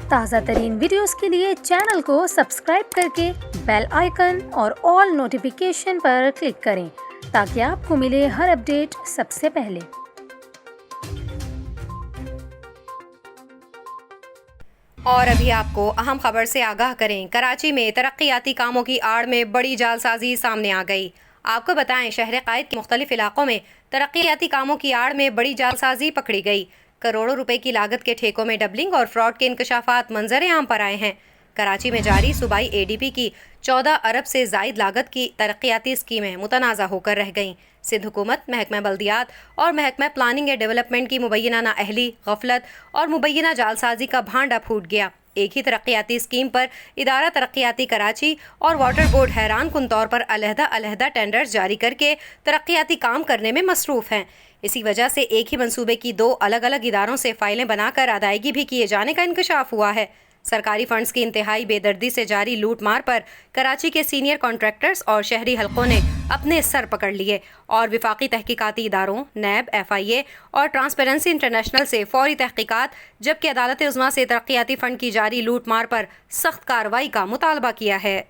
تازہ ترین ویڈیوز کے لیے چینل کو سبسکرائب کر کے بیل آئیکن اور آل نوٹیفیکیشن پر کلک کریں تاکہ آپ کو ملے ہر اپڈیٹ سب سے پہلے۔ اور ابھی آپ کو اہم خبر سے آگاہ کریں، کراچی میں ترقیاتی کاموں کی آڑ میں بڑی جعل سازی سامنے آ گئی۔ آپ کو بتائیں، شہر قائد کے مختلف علاقوں میں ترقیاتی کاموں کی آڑ میں بڑی جعل سازی پکڑی گئی۔ کروڑوں روپے کی لاگت کے ٹھیکوں میں ڈبلنگ اور فراڈ کے انکشافات منظر عام پر آئے ہیں۔ کراچی میں جاری صوبائی ADP کی 14 ارب سے زائد لاگت کی ترقیاتی اسکیمیں متنازع ہو کر رہ گئیں۔ سندھ حکومت، محکمہ بلدیات اور محکمہ پلاننگ اینڈ ڈیولپمنٹ کی مبینہ نااہلی، غفلت اور مبینہ جعل سازی کا بھانڈا پھوٹ گیا۔ ایک ہی ترقیاتی اسکیم پر ادارہ ترقیاتی کراچی اور واٹر بورڈ حیران کن طور پر علیحدہ ٹینڈرز جاری کر کے ترقیاتی کام کرنے میں مصروف ہیں۔ اسی وجہ سے ایک ہی منصوبے کی 2 الگ الگ اداروں سے فائلیں بنا کر ادائیگی بھی کیے جانے کا انکشاف ہوا ہے۔ سرکاری فنڈز کی انتہائی بے دردی سے جاری لوٹ مار پر کراچی کے سینئر کانٹریکٹرز اور شہری حلقوں نے اپنے سر پکڑ لیے اور وفاقی تحقیقاتی اداروں نیب، FIA اور ٹرانسپیرنسی انٹرنیشنل سے فوری تحقیقات، جبکہ عدالت عظمیٰ سے ترقیاتی فنڈ کی جاری لوٹ مار پر سخت کارروائی کا مطالبہ کیا ہے۔